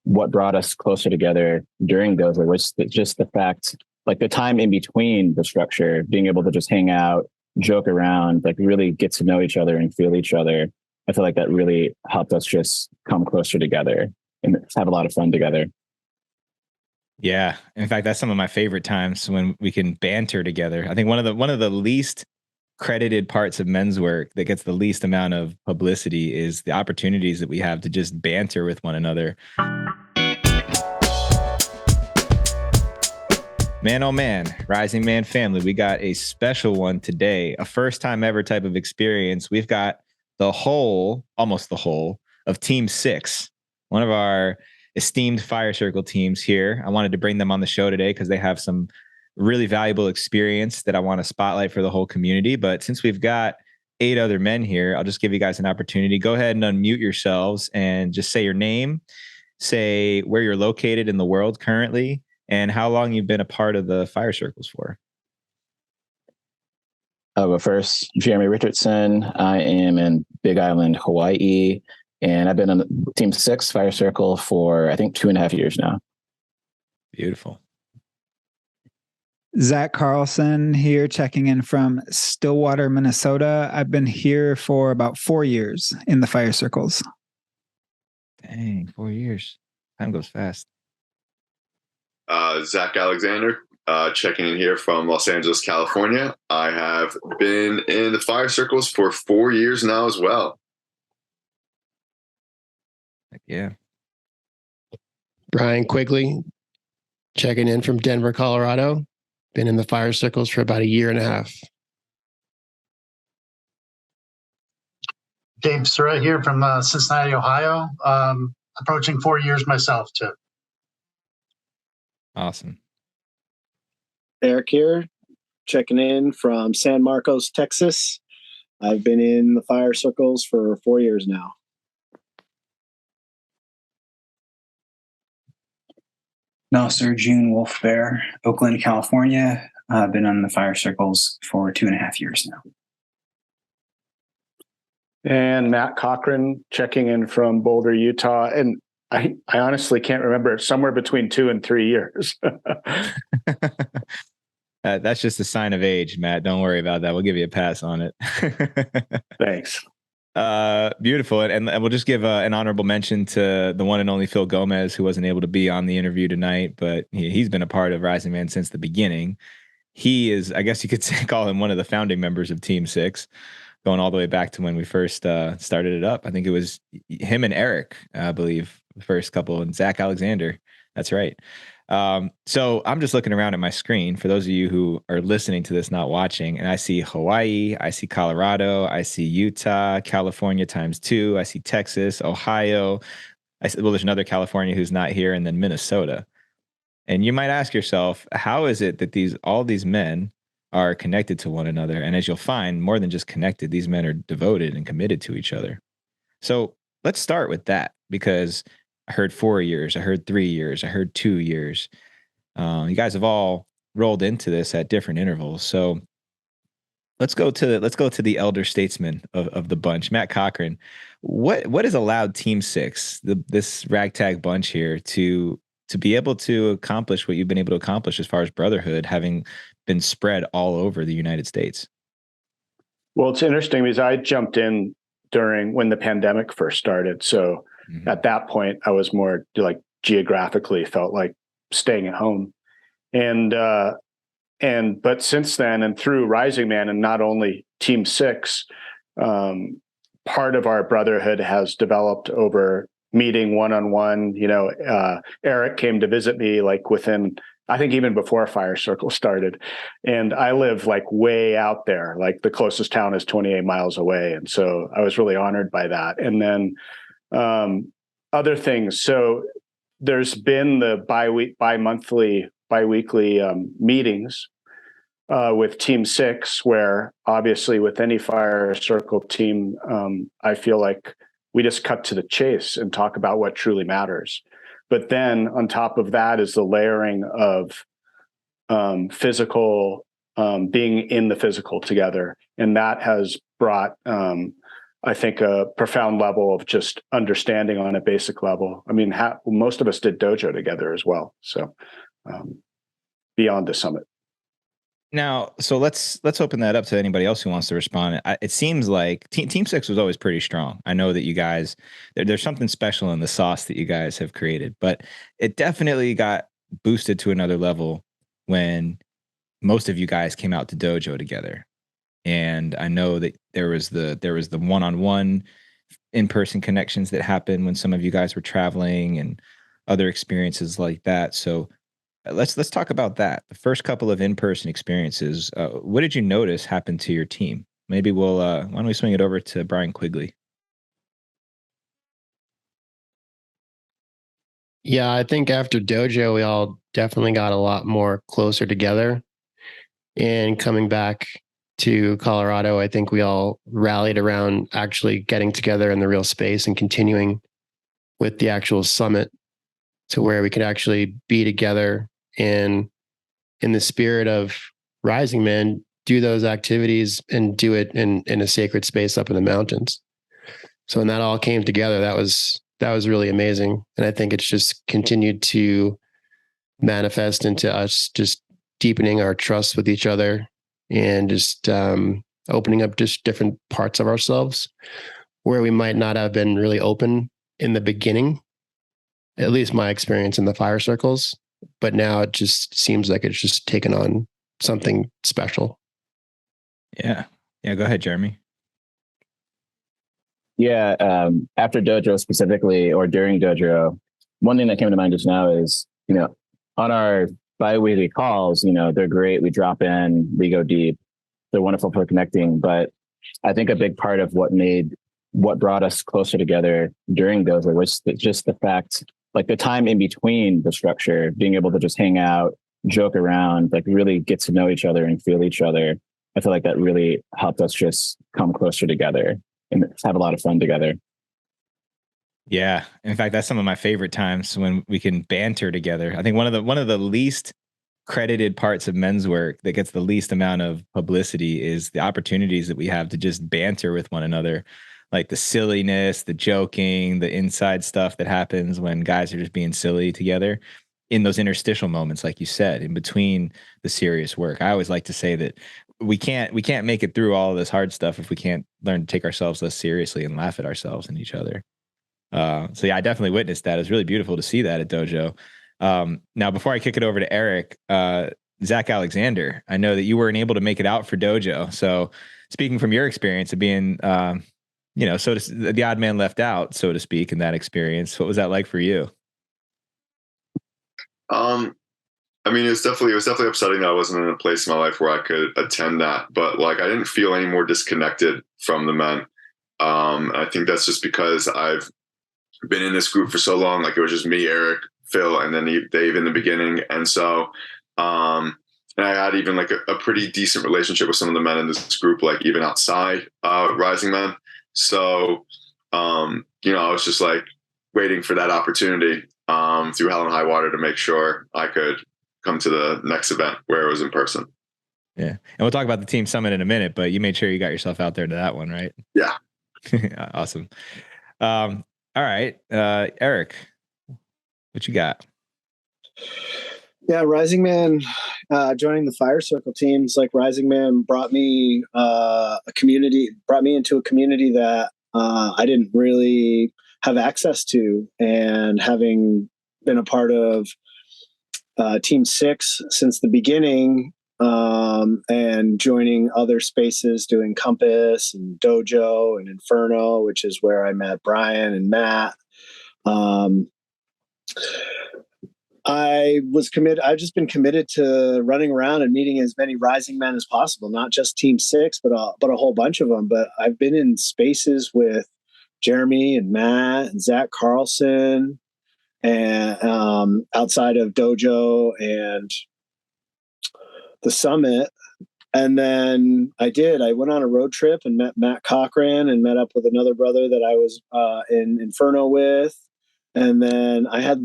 what brought us closer together during those was just the fact, like the time in between the structure, being able to just hang out, joke around, like really get to know each other and feel each other. I feel like that really helped us just come closer together and have a lot of fun together. Yeah. In fact, that's some of my favorite times when we can banter together. I think one of the least credited parts of men's work that gets the least amount of publicity is the opportunities that we have to just banter with one another. Man, oh man, Rising Man family, we got a special one today, a first time ever type of experience. We've got almost the whole of Team 6, one of our esteemed Fire Circle teams here. I wanted to bring them on the show today because they have some really valuable experience that I want to spotlight for the whole community. But since we've got 8 other men here, I'll just give you guys an opportunity. Go ahead and unmute yourselves and just say your name, say where you're located in the world currently, and how long you've been a part of the Fire Circles for. I'll go first. Jeremy Richardson. I am in Big Island, Hawaii, and I've been on Team 6 Fire Circle for, I think, 2.5 years now. Beautiful. Zach Carlson here, checking in from Stillwater, Minnesota. I've been here for about 4 years in the Fire Circles. Dang, 4 years. Time goes fast. Zach Alexander, checking in here from Los Angeles, California. I have been in the Fire Circles for 4 years now as well. Yeah. Brian Quigley, checking in from Denver, Colorado. Been in the Fire Circles for about 1.5 years. Dave Surratt here from Cincinnati, Ohio. Approaching 4 years myself, too. Awesome. Eric here, checking in from San Marcos, Texas. I've been in the Fire Circles for 4 years now. Nasser June Wolf Bear, Oakland, California. I've been on the Fire Circles for 2.5 years now. And Matt Cochran, checking in from Boulder, Utah. And I honestly can't remember, somewhere between 2 and 3 years. That's just a sign of age, Matt. Don't worry about that. We'll give you a pass on it. Thanks. Beautiful. And we'll just give an honorable mention to the one and only Phil Gomez, who wasn't able to be on the interview tonight, but he's been a part of Rising Man since the beginning. He is, I guess you could call him one of the founding members of Team 6, going all the way back to when we first started it up. I think it was him and Eric, I believe, the first couple, and Zach Alexander. That's right. So I'm just looking around at my screen for those of you who are listening to this, not watching, and I see Hawaii, I see Colorado, I see Utah, California ×2, I see Texas, Ohio. There's another California who's not here, and then Minnesota. And you might ask yourself, how is it that all these men are connected to one another? And as you'll find, more than just connected, these men are devoted and committed to each other. So let's start with that, because I heard 4 years, I heard 3 years, I heard 2 years. You guys have all rolled into this at different intervals. So let's go to the elder statesman of the bunch, Matt Cochran. What has allowed Team 6, this ragtag bunch here, to be able to accomplish what you've been able to accomplish as far as brotherhood, having been spread all over the United States? Well, it's interesting because I jumped in during when the pandemic first started. So at that point, I was more like geographically felt like staying at home. But since then, and through Rising Man, and not only Team 6, part of our brotherhood has developed over meeting one-on-one. Eric came to visit me like within, I think even before Fire Circle started. And I live like way out there, like the closest town is 28 miles away. And so I was really honored by that. And then other things. So there's been the bi-weekly meetings with Team 6, where obviously with any Fire Circle team, I feel like we just cut to the chase and talk about what truly matters. But then on top of that is the layering of physical, being in the physical together. And that has brought I think, a profound level of just understanding on a basic level. I mean, most of us did dojo together as well. So beyond the summit. Now, so let's open that up to anybody else who wants to respond. It seems like Team 6 was always pretty strong. I know that you guys, there's something special in the sauce that you guys have created, but it definitely got boosted to another level when most of you guys came out to dojo together. And I know that there was the one-on-one in-person connections that happened when some of you guys were traveling and other experiences like that. So let's talk about that. The first couple of in-person experiences. What did you notice happened to your team? Maybe we'll why don't we swing it over to Brian Quigley? Yeah, I think after dojo, we all definitely got a lot more closer together. And coming back to Colorado, I think we all rallied around actually getting together in the real space and continuing with the actual summit to where we could actually be together and in the spirit of Rising Man, do those activities and do it in a sacred space up in the mountains. So when that all came together, that was really amazing. And I think it's just continued to manifest into us just deepening our trust with each other and just opening up just different parts of ourselves where we might not have been really open in the beginning, at least my experience in the fire circles. But now it just seems like it's just taken on something special. Yeah. Go ahead, Jeremy. Yeah. After dojo specifically, or during dojo, one thing that came to mind just now is, on our bi-weekly calls, they're great. We drop in, we go deep. They're wonderful for connecting. But I think a big part of what brought us closer together during dojo was just the fact, like the time in between the structure, being able to just hang out, joke around, like really get to know each other and feel each other. I feel like that really helped us just come closer together and have a lot of fun together. Yeah. In fact, that's some of my favorite times when we can banter together. I think one of the least credited parts of men's work that gets the least amount of publicity is the opportunities that we have to just banter with one another. Like the silliness, the joking, the inside stuff that happens when guys are just being silly together in those interstitial moments, like you said, in between the serious work. I always like to say that we can't make it through all of this hard stuff if we can't learn to take ourselves less seriously and laugh at ourselves and each other. So yeah, I definitely witnessed that. It's really beautiful to see that at dojo. Now, before I kick it over to Eric, Zach Alexander, I know that you weren't able to make it out for dojo. So speaking from your experience of being, the odd man left out, so to speak, in that experience, what was that like for you? I mean, it was definitely upsetting that I wasn't in a place in my life where I could attend that, but like, I didn't feel any more disconnected from the men. I think that's just because I've been in this group for so long. Like, it was just me, Eric, Phil, and then Dave in the beginning. And so, and I had even like a pretty decent relationship with some of the men in this group, like even outside Rising Men. So, I was just like waiting for that opportunity through hell and high water to make sure I could come to the next event where it was in person. Yeah. And we'll talk about the team summit in a minute, but you made sure you got yourself out there to that one, right? Yeah. Awesome. All right. Eric, what you got? Yeah, Rising Man, joining the Fire Circle teams, like Rising Man brought me into a community that I didn't really have access to, and having been a part of Team 6 since the beginning, and joining other spaces, doing Compass and Dojo and Inferno, which is where I met Brian and Matt. I've just been committed to running around and meeting as many Rising Men as possible, not just Team 6, but a whole bunch of them. But I've been in spaces with Jeremy and Matt and Zach Carlson, and outside of Dojo and the Summit. And then I went on a road trip and met Matt Cochran and met up with another brother that I was in Inferno with. And then I had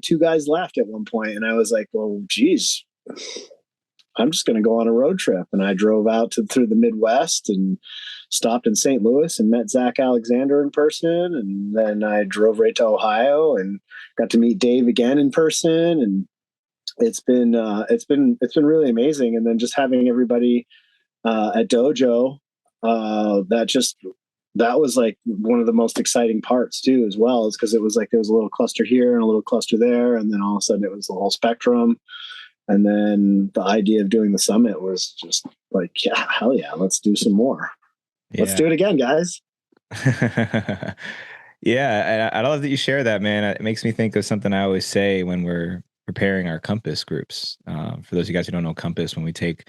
two guys left at one point, and I was like, well, geez, I'm just going to go on a road trip. And I drove out through the Midwest and stopped in St. Louis and met Zach Alexander in person. And then I drove right to Ohio and got to meet Dave again in person. And it's been really amazing. And then just having everybody at Dojo, that was like one of the most exciting parts too, as well, is because it was like there was a little cluster here and a little cluster there, and then all of a sudden it was the whole spectrum. And then the idea of doing the summit was just like, yeah, hell yeah, let's do some more. Yeah. Let's do it again, guys. Yeah, I love that you share that, man. It makes me think of something I always say when we're preparing our Compass groups. For those of you guys who don't know Compass, when we take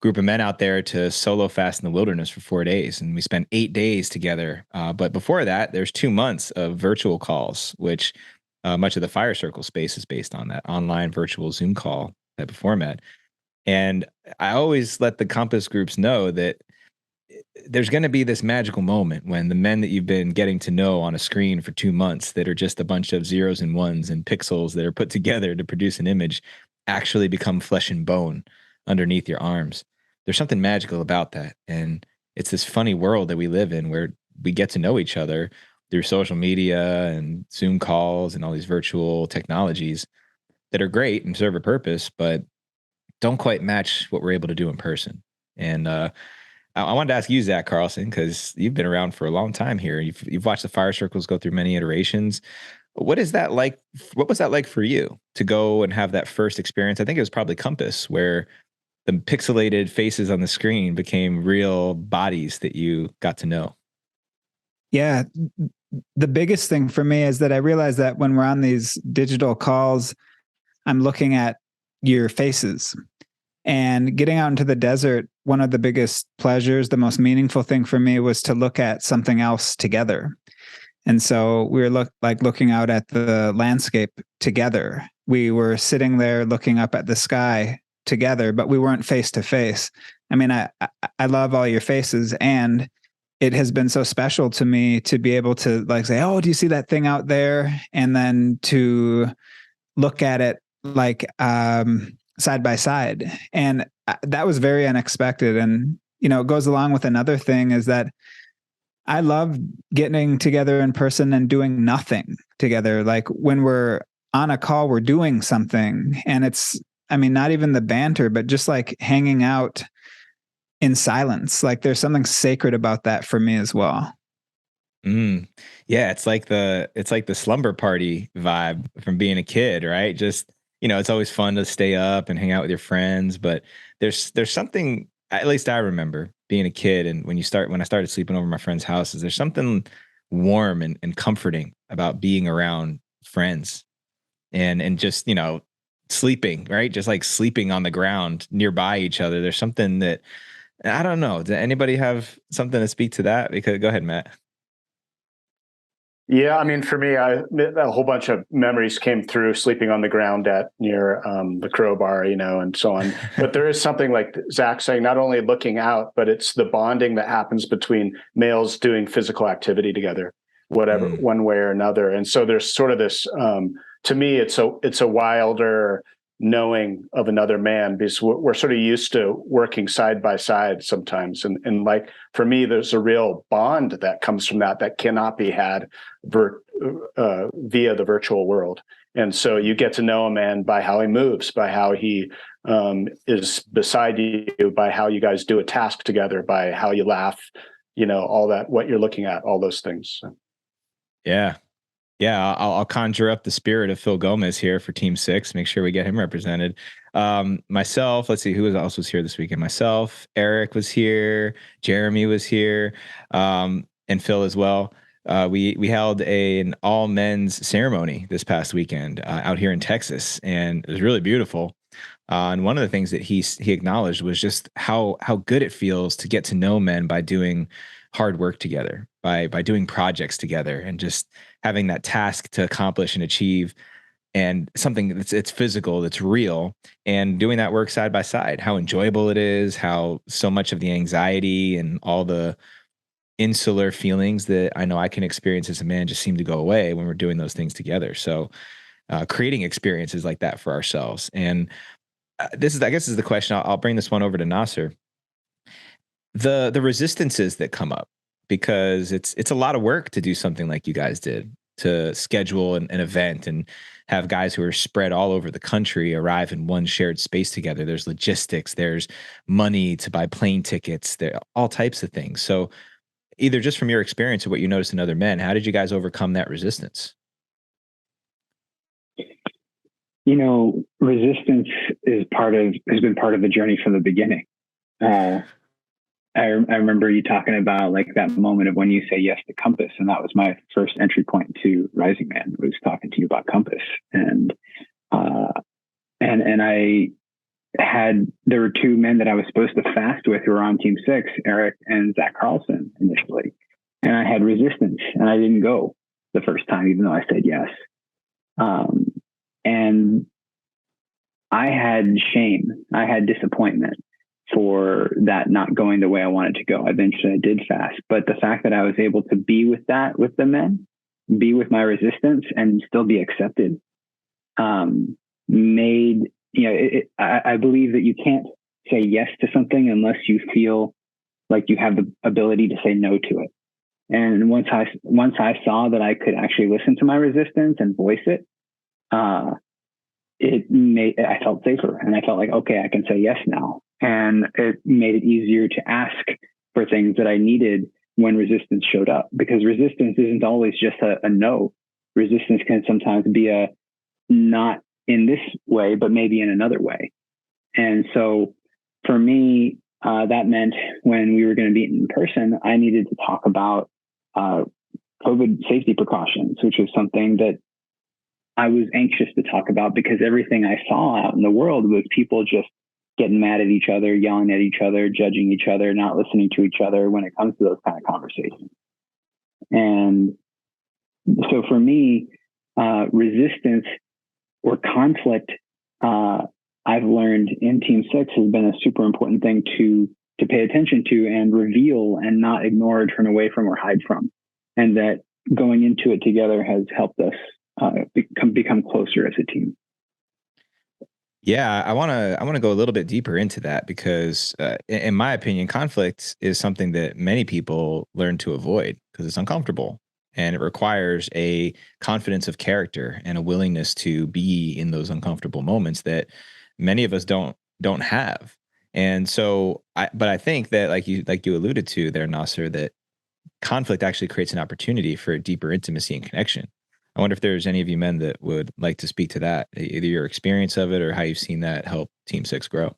group of men out there to solo fast in the wilderness for 4 days, and we spend 8 days together. But before that, there's 2 months of virtual calls, which much of the Fire Circle space is based on that online virtual Zoom call type of format. And I always let the Compass groups know that there's going to be this magical moment when the men that you've been getting to know on a screen for 2 months that are just a bunch of zeros and ones and pixels that are put together to produce an image actually become flesh and bone underneath your arms. There's something magical about that. And it's this funny world that we live in where we get to know each other through social media and Zoom calls and all these virtual technologies that are great and serve a purpose, but don't quite match what we're able to do in person. And I wanted to ask you, Zach Carlson, because you've been around for a long time here. You've watched the Fire Circles go through many iterations. What is that like? What was that like for you to go and have that first experience? I think it was probably Compass, where the pixelated faces on the screen became real bodies that you got to know. Yeah. The biggest thing for me is that I realize that when we're on these digital calls, I'm looking at your faces. And getting out into the desert, one of the biggest pleasures, the most meaningful thing for me was to look at something else together. And so we were looking out at the landscape together. We were sitting there looking up at the sky together, but we weren't face to face. I mean, I love all your faces, and it has been so special to me to be able to like say, oh, do you see that thing out there? And then to look at it like side by side. And that was very unexpected. And, you know, it goes along with another thing is that I love getting together in person and doing nothing together. Like when we're on a call, we're doing something, and it's, I mean, not even the banter, but just like hanging out in silence. Like there's something sacred about that for me as well. Yeah, it's like the slumber party vibe from being a kid, right? Just, you know, it's always fun to stay up and hang out with your friends, but there's something, at least I remember being a kid, and when I started sleeping over my friends' houses, there's something warm and comforting about being around friends and just, you know, sleeping, right? Just like sleeping on the ground nearby each other. There's something that, I don't know. Does anybody have something to speak to that? Because go ahead, Matt. Yeah, I mean, for me, a whole bunch of memories came through sleeping on the ground near the crowbar, you know, and so on. But there is something like Zach saying, not only looking out, but it's the bonding that happens between males doing physical activity together, whatever, one way or another. And so there's sort of this, to me, it's a wilder knowing of another man, because we're sort of used to working side by side sometimes. And like, for me, there's a real bond that comes from that cannot be had via the virtual world. And so you get to know a man by how he moves, by how he is beside you, by how you guys do a task together, by how you laugh, you know, all that, what you're looking at, all those things. So. Yeah. Yeah, I'll conjure up the spirit of Phil Gomez here for Team 6. Make sure we get him represented. Myself, let's see, who else was here this weekend? Myself, Eric was here, Jeremy was here, and Phil as well. We held an all men's ceremony this past weekend out here in Texas, and it was really beautiful. And one of the things that he acknowledged was just how good it feels to get to know men by doing hard work together, by doing projects together, and just having that task to accomplish and achieve, and something it's physical, that's real, and doing that work side by side, how enjoyable it is, how so much of the anxiety and all the insular feelings that I know I can experience as a man just seem to go away when we're doing those things together. So creating experiences like that for ourselves. And this is the question. I'll bring this one over to Nasser. The resistances that come up, because it's a lot of work to do something like you guys did, to schedule an event and have guys who are spread all over the country arrive in one shared space together. There's logistics, there's money to buy plane tickets, there are all types of things. So either just from your experience or what you noticed in other men, how did you guys overcome that resistance? Resistance has been part of the journey from the beginning. I remember you talking about like that moment of when you say yes to Compass, and that was my first entry point to Rising Man, was talking to you about Compass, and there were two men that I was supposed to fast with who were on Team 6, Eric and Zach Carlson initially, and I had resistance, and I didn't go the first time, even though I said yes, and I had shame, I had disappointment for that not going the way I wanted to go. Eventually I did fast, but the fact that I was able to be with the men, be with my resistance and still be accepted, made, I believe that you can't say yes to something unless you feel like you have the ability to say no to it. And once I saw that I could actually listen to my resistance and voice it, I felt safer, and I felt like, okay, I can say yes now. And it made it easier to ask for things that I needed when resistance showed up, because resistance isn't always just a no. Resistance can sometimes be a not in this way, but maybe in another way. And so for me, that meant when we were going to meet in person, I needed to talk about COVID safety precautions, which was something that I was anxious to talk about, because everything I saw out in the world was people just getting mad at each other, yelling at each other, judging each other, not listening to each other when it comes to those kind of conversations. And so for me, resistance or conflict, I've learned in Team 6 has been a super important thing to pay attention to and reveal, and not ignore or turn away from or hide from. And that going into it together has helped us become closer as a team. Yeah, I want to go a little bit deeper into that, because in my opinion, conflict is something that many people learn to avoid because it's uncomfortable, and it requires a confidence of character and a willingness to be in those uncomfortable moments that many of us don't have. And so I think that like you alluded to there, Nasser, that conflict actually creates an opportunity for deeper intimacy and connection. I wonder if there's any of you men that would like to speak to that, either your experience of it or how you've seen that help Team 6 grow.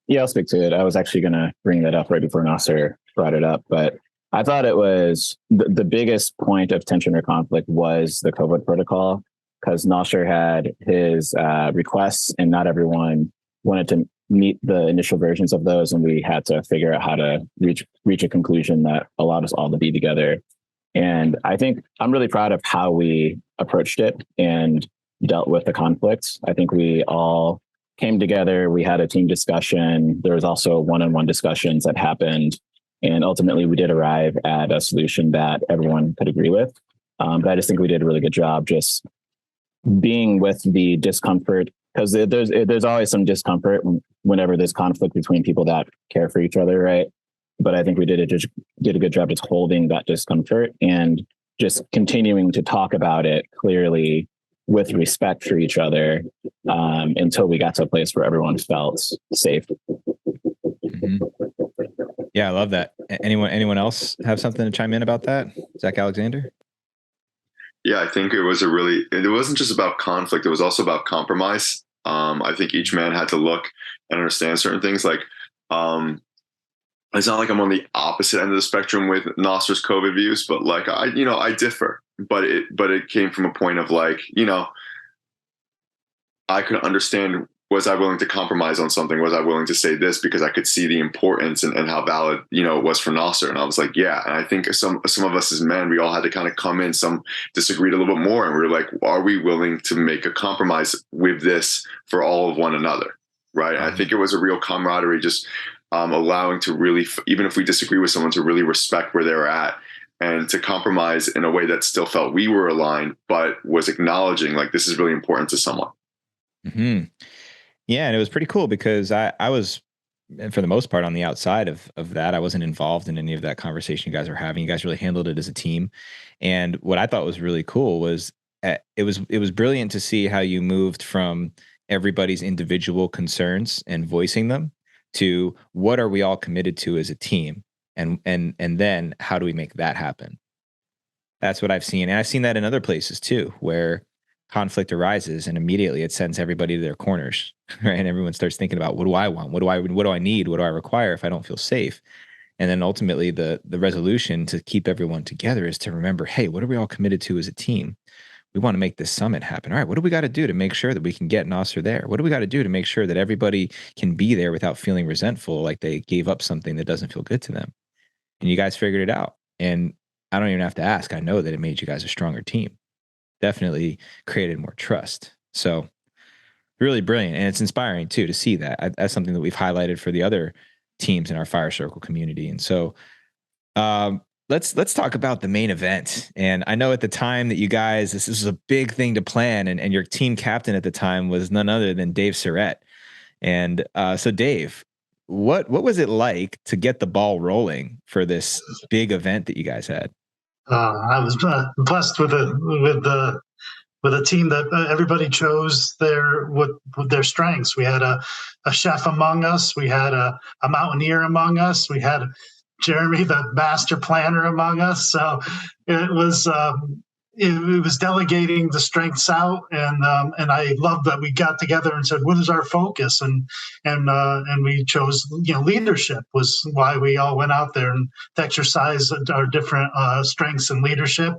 Yeah, I'll speak to it. I was actually going to bring that up right before Nasser brought it up, but I thought it was the biggest point of tension or conflict was the COVID protocol, because Nasser had his requests and not everyone wanted to meet the initial versions of those. And we had to figure out how to reach a conclusion that allowed us all to be together. And I think I'm really proud of how we approached it and dealt with the conflicts. I think we all came together. We had a team discussion. There was also one-on-one discussions that happened. And ultimately, we did arrive at a solution that everyone could agree with. But I just think we did a really good job just being with the discomfort, because there's always some discomfort whenever there's conflict between people that care for each other, right? But I think we did a good job just holding that discomfort and just continuing to talk about it clearly with respect for each other until we got to a place where everyone felt safe. Mm-hmm. Yeah, I love that. Anyone else have something to chime in about that? Zach Alexander? Yeah, I think it wasn't just about conflict. It was also about compromise. I think each man had to look and understand certain things. Like, it's not like I'm on the opposite end of the spectrum with Nasser's COVID views, but like I differ. But it came from a point of like, I could understand, was I willing to compromise on something? Was I willing to say this because I could see the importance and how valid, it was for Nasser? And I was like, yeah. And I think some of us as men, we all had to kind of come in, some disagreed a little bit more. And we were like, are we willing to make a compromise with this for all of one another? Right. Mm-hmm. I think it was a real camaraderie, just allowing to really, even if we disagree with someone, to really respect where they're at and to compromise in a way that still felt we were aligned, but was acknowledging like this is really important to someone. Mm-hmm. Yeah, and it was pretty cool because I was, and for the most part, on the outside of that. I wasn't involved in any of that conversation you guys were having. You guys really handled it as a team. And what I thought was really cool was it was brilliant to see how you moved from everybody's individual concerns and voicing them to what are we all committed to as a team, and then how do we make that happen. That's what I've seen. And I've seen that in other places too, where conflict arises and immediately it sends everybody to their corners, right? And everyone starts thinking about, what do I want? What do I need? What do I require if I don't feel safe? And then ultimately the resolution to keep everyone together is to remember, hey, what are we all committed to as a team? We want to make this summit happen. All right, what do we got to do to make sure that we can get Nasser there? What do we got to do to make sure that everybody can be there without feeling resentful, like they gave up something that doesn't feel good to them? And you guys figured it out. And I don't even have to ask. I know that it made you guys a stronger team. Definitely created more trust. So really brilliant. And it's inspiring too, to see that. That's something that we've highlighted for the other teams in our Fire Circle community. And so let's talk about the main event. And I know at the time that you guys, this was a big thing to plan, and your team captain at the time was none other than Dave Surratt. And so Dave, what was it like to get the ball rolling for this big event that you guys had? I was blessed with a team that everybody chose with their strengths. We had a chef among us. We had a mountaineer among us. We had Jeremy, the master planner, among us. So it was delegating the strengths out, and I love that we got together and said, what is our focus? And we chose, leadership was why we all went out there and to exercise our different strengths in leadership,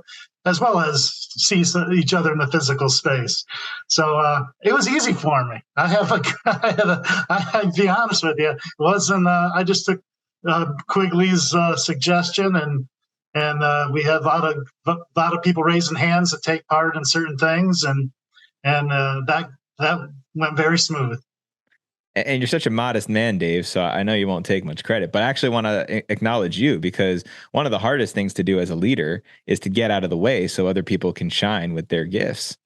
as well as see each other in the physical space. So it was easy for me. I'd be honest with you, it wasn't. I just took Quigley's suggestion, and we had a lot of people raising hands to take part in certain things, and that went very smooth. And you're such a modest man, Dave, so I know you won't take much credit, but I actually want to acknowledge you, because one of the hardest things to do as a leader is to get out of the way so other people can shine with their gifts.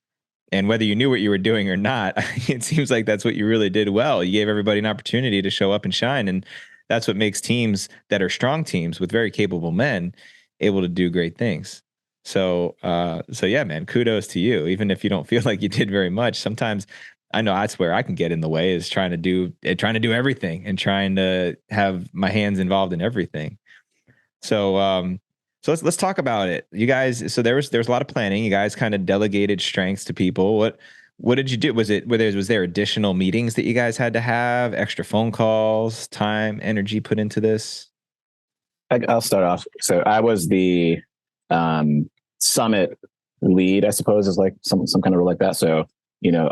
And whether you knew what you were doing or not, it seems like that's what you really did well. You gave everybody an opportunity to show up and shine. And that's what makes teams that are strong teams with very capable men able to do great things. So yeah, man, kudos to you. Even if you don't feel like you did very much, sometimes I know that's where I can get in the way, is trying to do everything and trying to have my hands involved in everything. So let's talk about it. You guys, so there was a lot of planning. You guys kind of delegated strengths to people. What did you do? Was there additional meetings that you guys had to have, extra phone calls, time, energy put into this? I'll start off. So I was the summit lead, I suppose, is like some kind of role like that. So,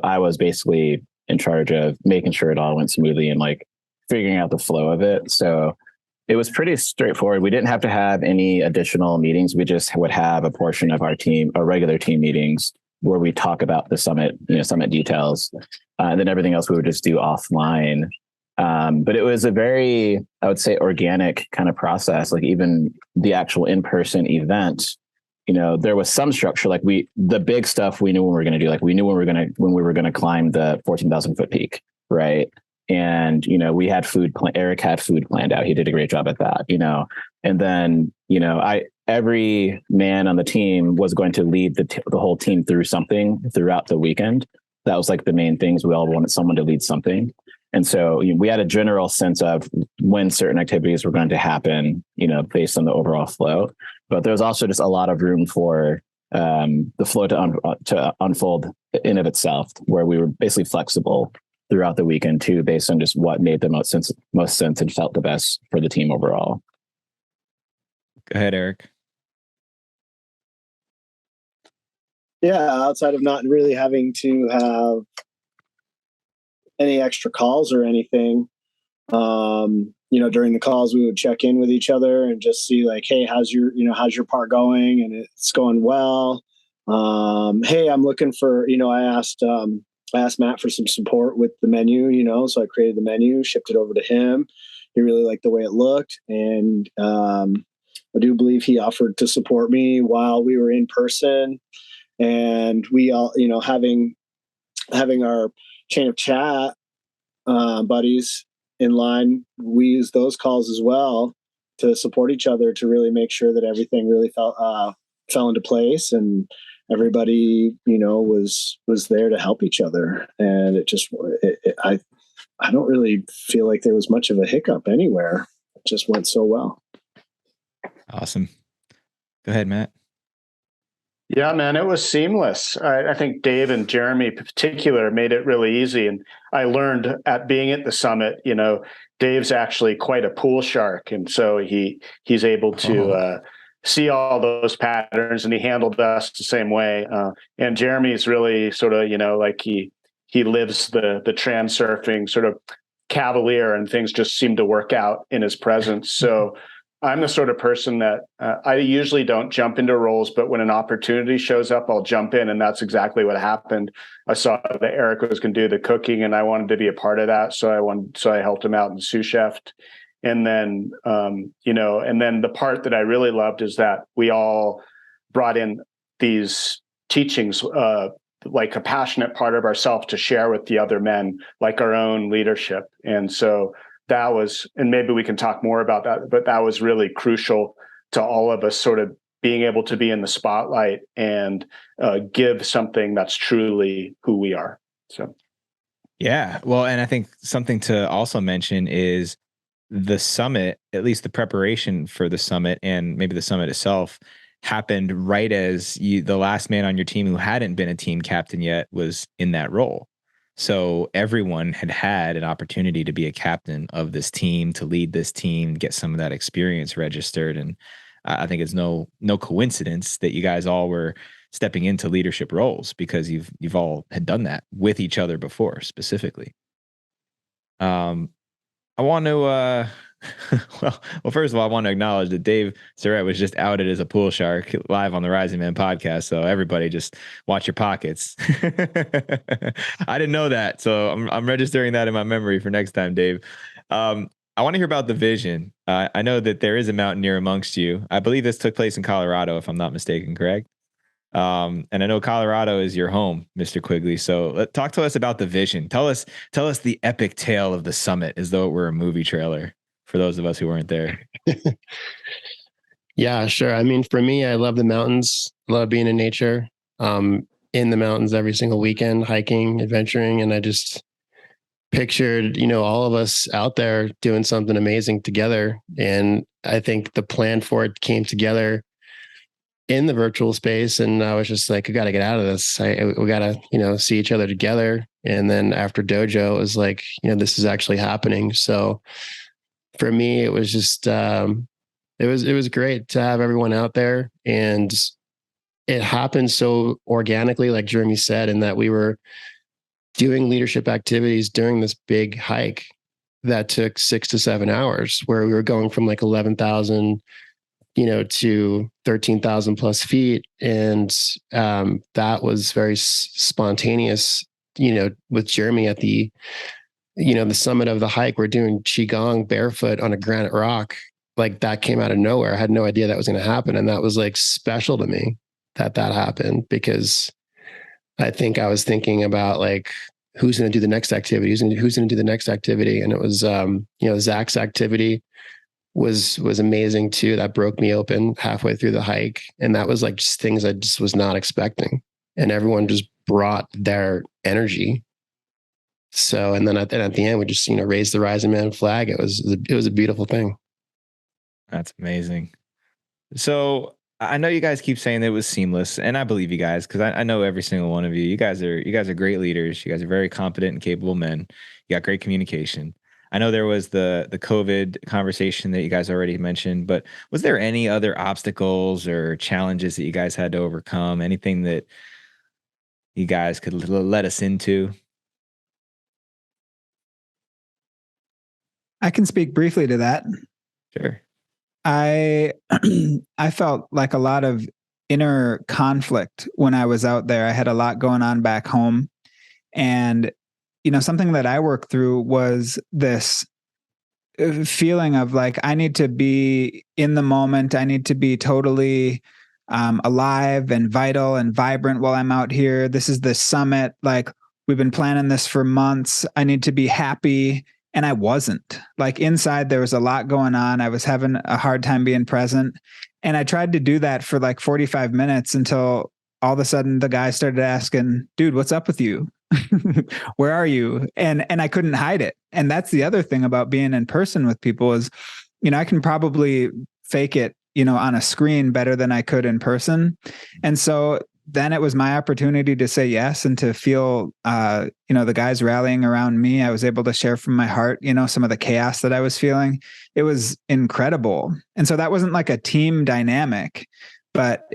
I was basically in charge of making sure it all went smoothly and like figuring out the flow of it. So it was pretty straightforward. We didn't have to have any additional meetings. We just would have a portion of our regular team meetings where we talk about the summit, summit details, and then everything else we would just do offline. But it was a very, I would say, organic kind of process. Like even the actual in-person event, there was some structure. Like the big stuff we knew when we were going to do. Like we knew when we were going to climb the 14,000 foot peak, right? And we had Eric had food planned out. He did a great job at that. And then every man on the team was going to lead the whole team through something throughout the weekend. That was like the main things. We all wanted someone to lead something. And so we had a general sense of when certain activities were going to happen, based on the overall flow. But there was also just a lot of room for the flow to unfold in of itself, where we were basically flexible throughout the weekend too, based on just what made the most sense and felt the best for the team overall. Go ahead, Eric. Yeah, outside of not really having to have any extra calls or anything, during the calls we would check in with each other and just see like, hey, how's your part going? And it's going well. Hey, I'm looking for, I asked Matt for some support with the menu, so I created the menu, shipped it over to him. He really liked the way it looked. And I do believe he offered to support me while we were in person. And we all, having our chain of chat buddies in line, we use those calls as well to support each other, to really make sure that everything really fell into place, and everybody, was there to help each other. And I don't really feel like there was much of a hiccup anywhere. It just went so well. Awesome. Go ahead, Matt. Yeah, man, it was seamless. I think Dave and Jeremy in particular made it really easy. And I learned at being at the summit, Dave's actually quite a pool shark. And so he's able to see all those patterns, and he handled us the same way. And Jeremy's really sort of, like he lives the transurfing sort of cavalier, and things just seem to work out in his presence. So I'm the sort of person that I usually don't jump into roles, but when an opportunity shows up, I'll jump in. And that's exactly what happened. I saw that Eric was going to do the cooking, and I wanted to be a part of that. So I helped him out in sous chef. And then, and then the part that I really loved is that we all brought in these teachings, like a passionate part of ourselves to share with the other men, like our own leadership. And so that was, and maybe we can talk more about that, but that was really crucial to all of us sort of being able to be in the spotlight and give something that's truly who we are. So, yeah. Well, and I think something to also mention is the summit, at least the preparation for the summit and maybe the summit itself, happened right as the last man on your team who hadn't been a team captain yet was in that role. So everyone had an opportunity to be a captain of this team, to lead this team, get some of that experience registered. And I think it's no coincidence that you guys all were stepping into leadership roles, because you've all had done that with each other before, specifically. I want to, well, first of all, I want to acknowledge that Dave Surratt was just outed as a pool shark live on the Rising Man podcast. So everybody just watch your pockets. I didn't know that. So I'm registering that in my memory for next time, Dave. I want to hear about the vision. I know that there is a mountaineer amongst you. I believe this took place in Colorado, if I'm not mistaken, correct? And I know Colorado is your home, Mr. Quigley. So talk to us about the vision. Tell us the epic tale of the summit, as though it were a movie trailer for those of us who weren't there. Yeah, sure. I mean, for me, I love the mountains, love being in nature, in the mountains every single weekend, hiking, adventuring. And I just pictured, all of us out there doing something amazing together. And I think the plan for it came together in the virtual space. And I was just like, we got to get out of this. We got to, see each other together. And then after Dojo, it was like, this is actually happening. So for me, it was just, it was great to have everyone out there, and it happened so organically, like Jeremy said, in that we were doing leadership activities during this big hike that took 6 to 7 hours, where we were going from like 11,000 to 13,000 plus feet. And that was very spontaneous, with Jeremy at the summit of the hike. We're doing Qigong barefoot on a granite rock. Like, that came out of nowhere. I had no idea that was going to happen. And that was like special to me that happened, because I think I was thinking about like, who's going to do the next activity? Who's going to do the next activity? And it was, Zach's activity was amazing too. That broke me open halfway through the hike. And that was like just things I just was not expecting. And everyone just brought their energy. So, and then at the end, we just, raised the Rising Man flag. It was a beautiful thing. That's amazing. So I know you guys keep saying that it was seamless, and I believe you guys, because I know every single one of you. You guys are great leaders. You guys are very competent and capable men. You got great communication. I know there was the COVID conversation that you guys already mentioned, but was there any other obstacles or challenges that you guys had to overcome? Anything that you guys could let us into? I can speak briefly to that. Sure. I felt like a lot of inner conflict when I was out there. I had a lot going on back home. And, something that I worked through was this feeling of like, I need to be in the moment. I need to be totally alive and vital and vibrant while I'm out here. This is the summit. Like, we've been planning this for months. I need to be happy. And I wasn't. Like inside, there was a lot going on. I was having a hard time being present. And I tried to do that for like 45 minutes until all of a sudden the guy started asking, dude, what's up with you? Where are you? And I couldn't hide it. And that's the other thing about being in person with people is, I can probably fake it, on a screen better than I could in person. And so then it was my opportunity to say yes and to feel, the guys rallying around me. I was able to share from my heart, some of the chaos that I was feeling. It was incredible. And so that wasn't like a team dynamic, but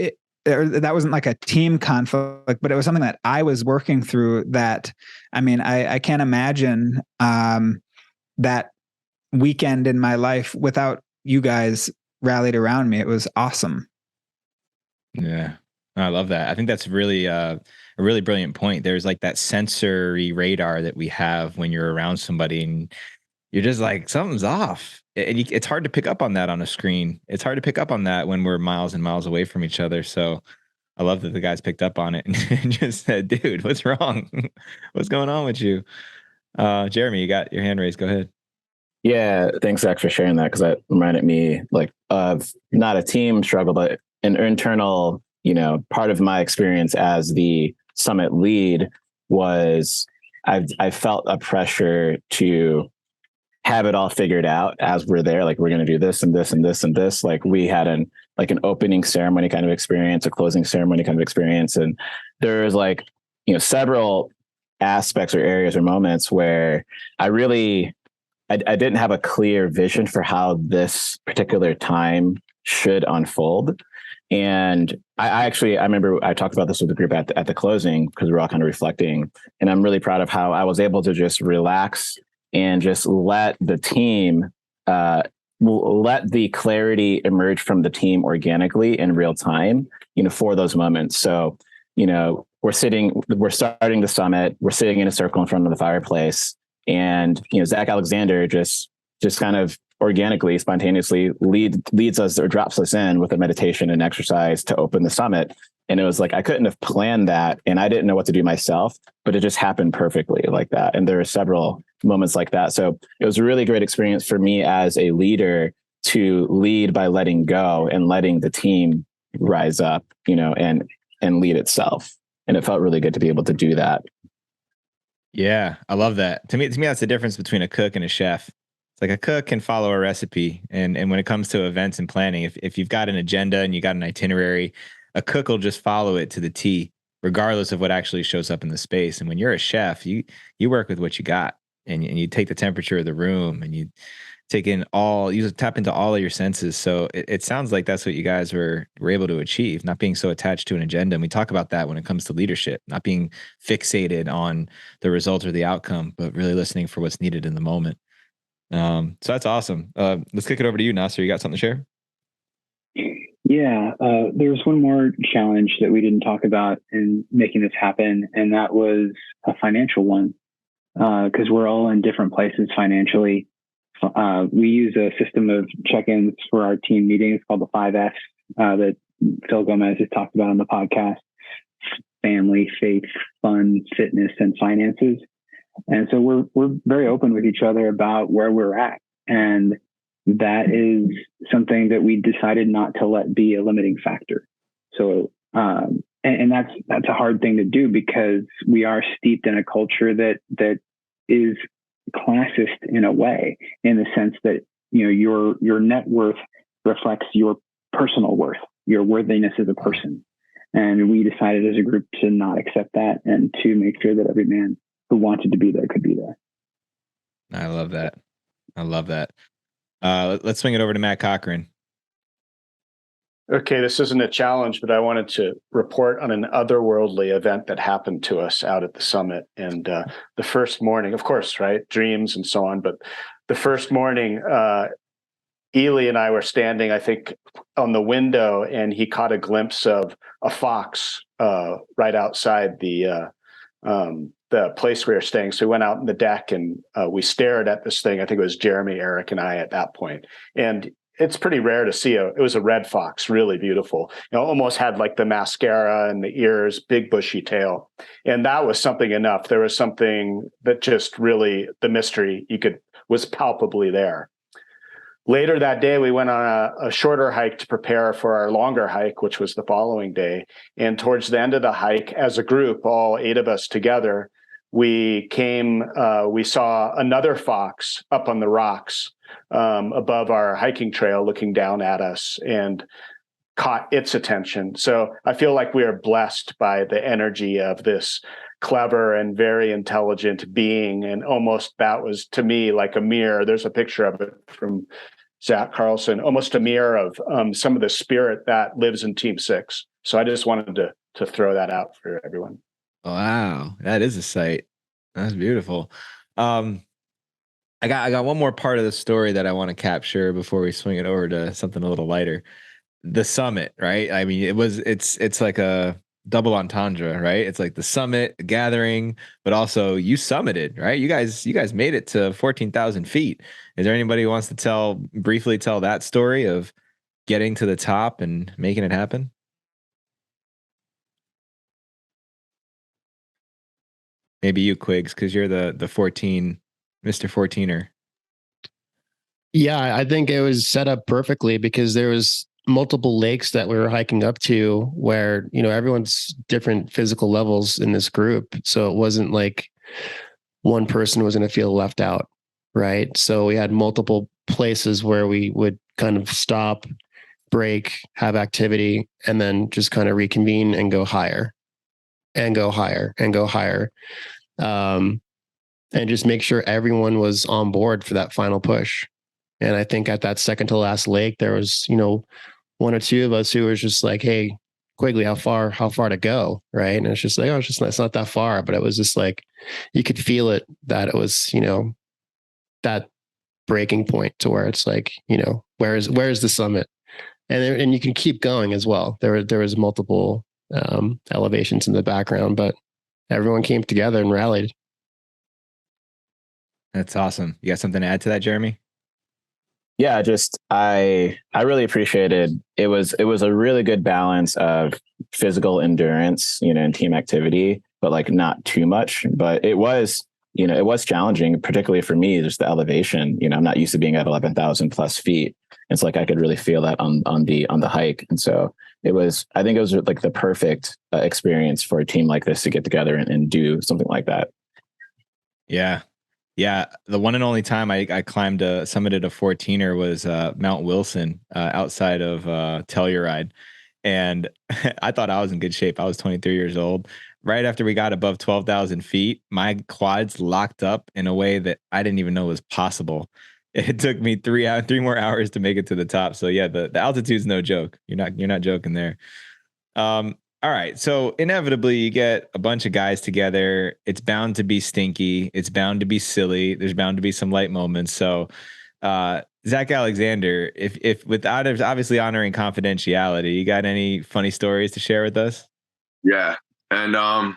that wasn't like a team conflict, but it was something that I was working through that, I can't imagine that weekend in my life without you guys rallied around me. It was awesome. Yeah. I love that. I think that's really a really brilliant point. There's like that sensory radar that we have when you're around somebody and you're just like, something's off. And it's hard to pick up on that on a screen. It's hard to pick up on that when we're miles and miles away from each other. So I love that the guys picked up on it and just said, dude, what's wrong? What's going on with you? Jeremy, you got your hand raised. Go ahead. Yeah, thanks, Zach, for sharing that, because that reminded me like of not a team struggle, but an internal, part of my experience as the summit lead was I felt a pressure to have it all figured out as we're there. Like, we're going to do this and this and this and this. Like, we had an opening ceremony kind of experience, a closing ceremony kind of experience. And there's several aspects or areas or moments where I didn't have a clear vision for how this particular time should unfold. And I remember I talked about this with the group at the closing, because we're all kind of reflecting, and I'm really proud of how I was able to just relax and just let the team, let the clarity emerge from the team organically in real time, for those moments. So, we're starting the summit, we're sitting in a circle in front of the fireplace, and, Zach Alexander just kind of organically, spontaneously leads us or drops us in with a meditation and exercise to open the summit. And it was like, I couldn't have planned that, and I didn't know what to do myself, but it just happened perfectly like that. And there are several moments like that. So it was a really great experience for me as a leader to lead by letting go and letting the team rise up, and lead itself. And it felt really good to be able to do that. Yeah, I love that. To me, that's the difference between a cook and a chef. It's like a cook can follow a recipe. And when it comes to events and planning, if you've got an agenda and you got an itinerary, a cook will just follow it to the T, regardless of what actually shows up in the space. And when you're a chef, you work with what you got, and you take the temperature of the room, and you tap into all of your senses. So it sounds like that's what you guys were able to achieve, not being so attached to an agenda. And we talk about that when it comes to leadership, not being fixated on the result or the outcome, but really listening for what's needed in the moment. So that's awesome. Let's kick it over to you, Nasser. You got something to share? Yeah, there's one more challenge that we didn't talk about in making this happen, and that was a financial one, because we're all in different places financially. We use a system of check-ins for our team meetings called the 5Fs that Phil Gomez has talked about on the podcast: family, faith, fun, fitness, and finances. And so we're very open with each other about where we're at. And that is something that we decided not to let be a limiting factor. So, and that's a hard thing to do, because we are steeped in a culture that is classist in a way, in the sense that, your net worth reflects your personal worth, your worthiness as a person. And we decided as a group to not accept that, and to make sure that every man who wanted to be there could be there. I love that. Let's swing it over to Matt Cochran. Okay, this isn't a challenge, but I wanted to report on an otherworldly event that happened to us out at the summit. And the first morning, of course, right, dreams and so on. But the first morning, Ely and I were standing, I think, on the window, and he caught a glimpse of a fox right outside the place we were staying. So we went out on the deck, and we stared at this thing. I think it was Jeremy, Eric, and I at that point. And it's pretty rare to see it was a red fox, really beautiful. Almost had like the mascara and the ears, big bushy tail. And that was something enough. There was something that just really, the mystery was palpably there. Later that day, we went on a shorter hike to prepare for our longer hike, which was the following day. And towards the end of the hike, as a group, all 8 of us together, we saw another fox up on the rocks above our hiking trail looking down at us and caught its attention. So I feel like we are blessed by the energy of this clever and very intelligent being. And almost that was, to me, like a mirror. There's a picture of it from Zach Carlson, almost a mirror of some of the spirit that lives in Team 6. So I just wanted to throw that out for everyone. Wow, that is a sight. That's beautiful. I got one more part of the story that I want to capture before we swing it over to something a little lighter. The summit, right? I mean, it's like a double entendre, right? It's like the summit, the gathering, but also you summited, right? You guys made it to 14,000 feet. Is there anybody who wants to briefly tell that story of getting to the top and making it happen? Maybe you, Quigs, because you're the 14, Mr. 14er. Yeah, I think it was set up perfectly because there was multiple lakes that we were hiking up to where, everyone's different physical levels in this group. So it wasn't like one person was going to feel left out, right? So we had multiple places where we would kind of stop, break, have activity, and then just kind of reconvene and go higher and go higher and go higher. And just make sure everyone was on board for that final push. And I think at that second to last lake, there was, 1 or 2 of us who was just like, hey, Quigley, how far to go? Right. And it's just like, it's not that far, but it was just like, you could feel it, that it was, that breaking point to where it's like, where's the summit? And you can keep going as well. There was multiple elevations in the background, but everyone came together and rallied. That's awesome. You got something to add to that, Jeremy? Yeah, just I really appreciated it was a really good balance of physical endurance, and team activity, but like not too much. But it was challenging, particularly for me, just the elevation. I'm not used to being at 11,000 plus feet. It's like I could really feel that on the hike. And so I think it was like the perfect experience for a team like this to get together and do something like that. Yeah. Yeah, the one and only time I summited a 14er was Mount Wilson outside of Telluride. And I thought I was in good shape. I was 23 years old. Right after we got above 12,000 feet, my quads locked up in a way that I didn't even know was possible. It took me 3 more hours to make it to the top. So yeah, the altitude's no joke. You're not joking there. All right. So inevitably you get a bunch of guys together. It's bound to be stinky. It's bound to be silly. There's bound to be some light moments. So, Zach Alexander, if without obviously honoring confidentiality, you got any funny stories to share with us? Yeah. And, I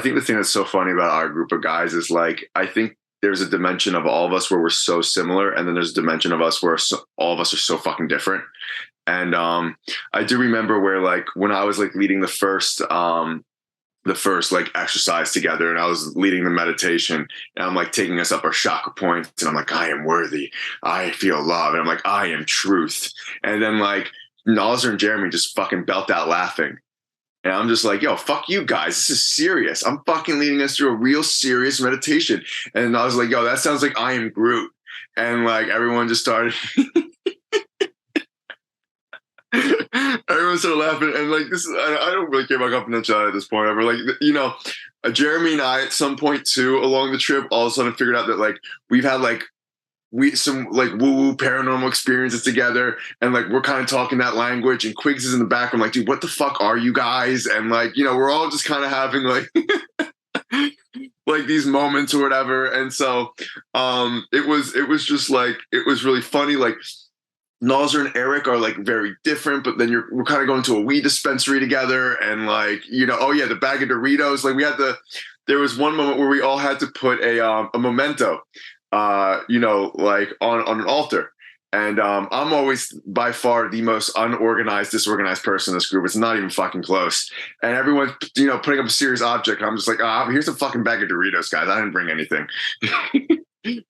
think the thing that's so funny about our group of guys is like, I think there's a dimension of all of us where we're so similar. And then there's a dimension of us where all of us are so fucking different. And I do remember where like when I was like leading the first like exercise together, and I was leading the meditation, and I'm like taking us up our chakra points, and I'm like, I am worthy, I feel love, and I'm like, I am truth. And then like Nalzer and Jeremy just fucking belt out laughing. And I'm just like, yo, fuck you guys. This is serious. I'm fucking leading us through a real serious meditation. And I was like, yo, that sounds like I am Groot. And like everyone just started everyone started laughing, and like this is I don't really care about confidentiality at this point ever. Like Jeremy and I at some point too along the trip all of a sudden figured out that like we've had like some like woo-woo paranormal experiences together, and like we're kind of talking that language, and Quiggs is in the background like, dude, what the fuck are you guys? And like we're all just kind of having like like these moments or whatever. And so it was just like it was really funny. Like Nalzer and Eric are like very different, but then we're kind of going to a weed dispensary together, and like oh yeah, the bag of Doritos. Like there was one moment where we all had to put a memento, like on an altar, And I'm always by far the most unorganized, disorganized person in this group. It's not even fucking close. And everyone's, putting up a serious object. I'm just like, here's a fucking bag of Doritos, guys. I didn't bring anything.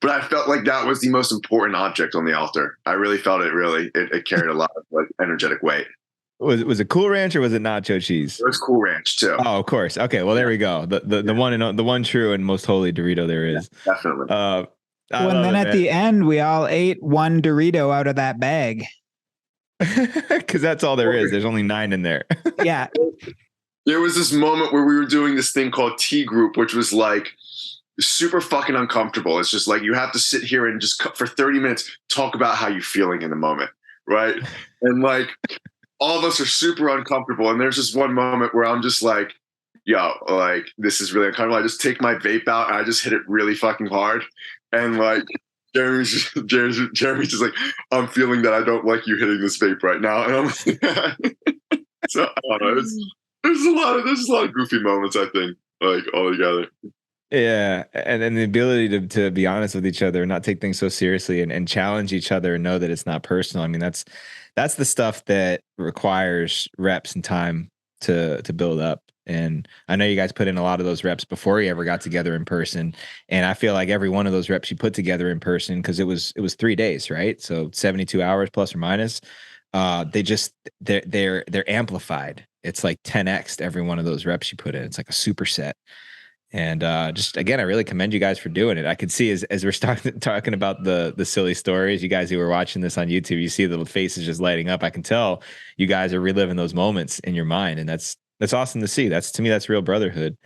But I felt like that was the most important object on the altar. I really felt it carried a lot of like energetic weight. Was it Cool Ranch or was it nacho cheese? It was Cool Ranch too. Oh, of course. Okay, well there we go. The one true and most holy Dorito there is. Yeah, definitely. And then at the end, we all ate one Dorito out of that bag. Because that's all there is. There's only 9 in there. Yeah. There was this moment where we were doing this thing called Tea Group, which was like super fucking uncomfortable. It's just like you have to sit here and just for 30 minutes talk about how you're feeling in the moment, right? And like all of us are super uncomfortable. And there's just one moment where I'm just like, yo, like this is really uncomfortable. I just take my vape out and I just hit it really fucking hard. And like Jeremy's just like, I'm feeling that I don't like you hitting this vape right now. And I'm like, so I don't know. There's a lot of goofy moments, I think, like all together. Yeah, and the ability to be honest with each other and not take things so seriously and challenge each other and know that it's not personal. I mean, that's the stuff that requires reps and time to build up. And I know you guys put in a lot of those reps before you ever got together in person. And I feel like every one of those reps you put together in person, because it was 3 days, right? So 72 hours plus or minus. They're amplified. It's like 10x every one of those reps you put in. It's like a superset. And just again, I really commend you guys for doing it. I could see as we're talking about the silly stories, you guys who were watching this on YouTube, you see the little faces just lighting up. I can tell you guys are reliving those moments in your mind, and that's awesome to see. To me, that's real brotherhood.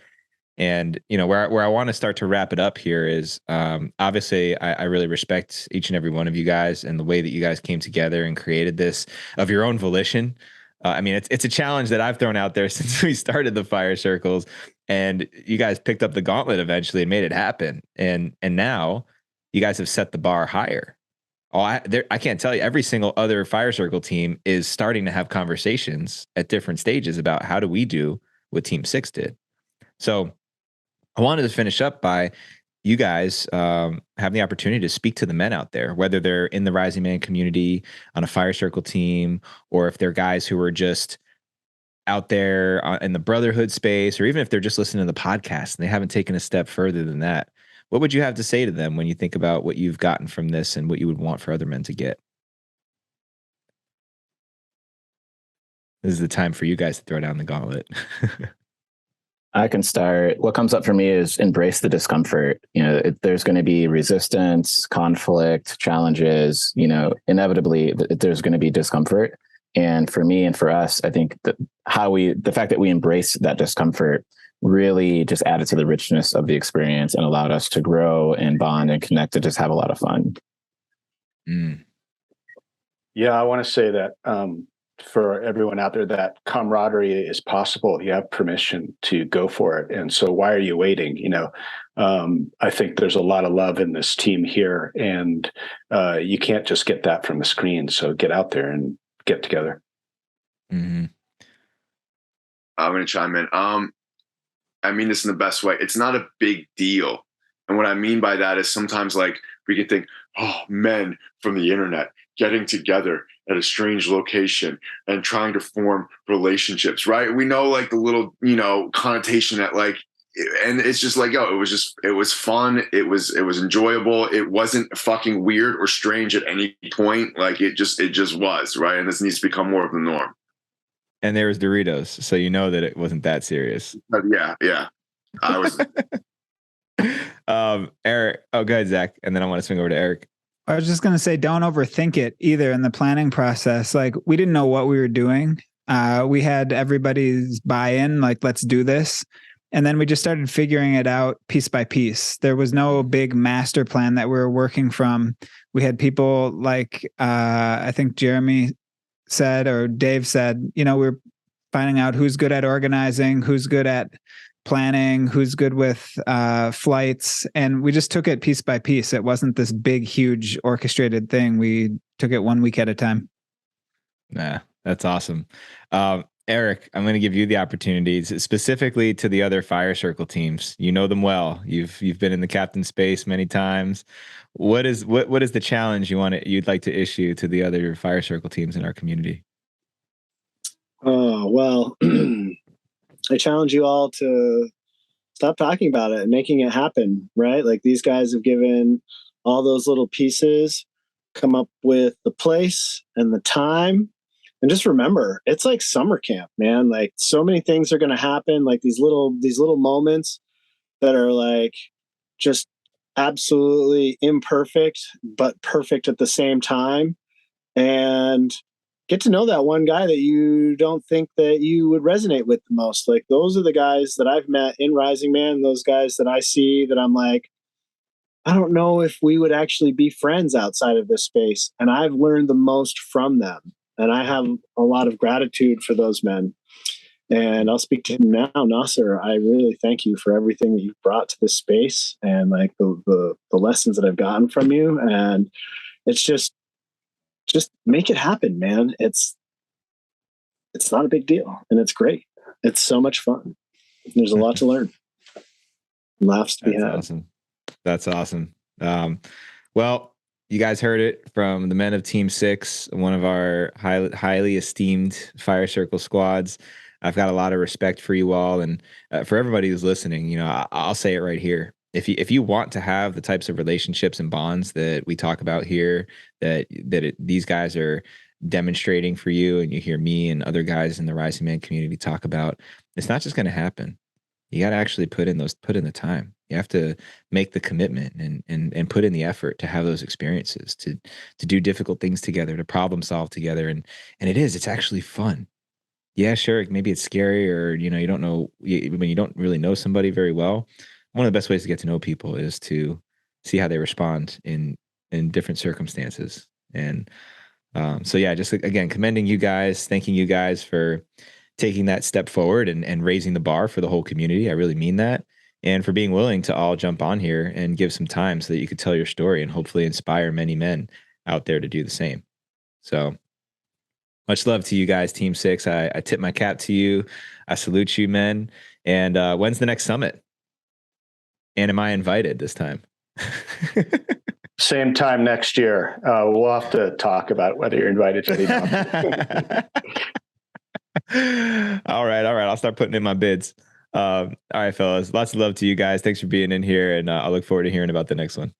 And where I want to start to wrap it up here is obviously I really respect each and every one of you guys and the way that you guys came together and created this of your own volition. I mean, it's a challenge that I've thrown out there since we started the Fire Circles, and you guys picked up the gauntlet eventually and made it happen. And now you guys have set the bar higher. I can't tell you, every single other Fire Circle team is starting to have conversations at different stages about how do we do what Team 6 did. So I wanted to finish up by you guys having the opportunity to speak to the men out there, whether they're in the Rising Man community on a Fire Circle team, or if they're guys who are just out there in the brotherhood space, or even if they're just listening to the podcast and they haven't taken a step further than that. What would you have to say to them when you think about what you've gotten from this and what you would want for other men to get? This is the time for you guys to throw down the gauntlet. I can start. What comes up for me is embrace the discomfort. There's going to be resistance, conflict, challenges, inevitably there's going to be discomfort. And for me and for us, I think that the fact that we embrace that discomfort really just added to the richness of the experience and allowed us to grow and bond and connect and just have a lot of fun. Mm. Yeah, I want to say that for everyone out there, that camaraderie is possible. You have permission to go for it. And so why are you waiting? I think there's a lot of love in this team here, and you can't just get that from the screen. So get out there and get together. Mm-hmm. I'm going to chime in. I mean this in the best way. It's not a big deal. And what I mean by that is sometimes like we can think, oh, men from the internet getting together at a strange location and trying to form relationships, right? We know like the little, connotation that like, and it's just like, it was fun. It was enjoyable. It wasn't fucking weird or strange at any point. Like it just was, right? And this needs to become more of the norm. And there was Doritos, so you know that it wasn't that serious. But yeah. I was. Eric. Oh, go ahead, Zach, and then I want to swing over to Eric. I was just going to say, don't overthink it either in the planning process. Like, we didn't know what we were doing. We had everybody's buy-in, like, let's do this. And then we just started figuring it out piece by piece. There was no big master plan that we were working from. We had people like, I think Jeremy said, or Dave said, we're finding out who's good at organizing, who's good at planning, who's good with flights. And we just took it piece by piece. It wasn't this big, huge orchestrated thing. We took it 1 week at a time. Nah, that's awesome. Eric, I'm going to give you the opportunities specifically to the other fire circle teams. You know them well. You've been in the captain space many times. What is the challenge you'd like to issue to the other fire circle teams in our community? Oh, well, I challenge you all to stop talking about it and making it happen, right? Like these guys have given all those little pieces, come up with the place and the time. And just remember, it's like summer camp, man. Like so many things are going to happen, like these little moments that are like just absolutely imperfect, but perfect at the same time. And get to know that one guy that you don't think that you would resonate with the most. Like those are the guys that I've met in Rising Man, those guys that I see that I'm like, I don't know if we would actually be friends outside of this space. And I've learned the most from them. And I have a lot of gratitude for those men. And I'll speak to him now. Nasser, I really thank you for everything that you've brought to this space and like the lessons that I've gotten from you. And it's just make it happen, man. It's not a big deal. And it's great. It's so much fun. There's a lot to learn. Laughs to be had. Awesome. That's awesome. Well, you guys heard it from the men of Team 6, one of our highly esteemed fire circle squads. I've got a lot of respect for you all, and for everybody who's listening. You know, I'll say it right here. If you want to have the types of relationships and bonds that we talk about here, these guys are demonstrating for you, and you hear me and other guys in the Rising Man community talk about, it's not just going to happen. You got to actually put in the time. You have to make the commitment and put in the effort to have those experiences, to do difficult things together, to problem solve together. And it's actually fun. Yeah, sure. Maybe it's scary, or, you know, you don't know when you don't really know somebody very well. One of the best ways to get to know people is to see how they respond in different circumstances. And so yeah, just again, commending you guys, thanking you guys for taking that step forward and raising the bar for the whole community. I really mean that. And for being willing to all jump on here and give some time so that you could tell your story and hopefully inspire many men out there to do the same. So much love to you guys, Team 6. I tip my cap to you. I salute you, men. And when's the next summit? And am I invited this time? Same time next year. We'll have to talk about whether you're invited to the All right. I'll start putting in my bids. All right, fellas. Lots of love to you guys. Thanks for being in here, and I look forward to hearing about the next one.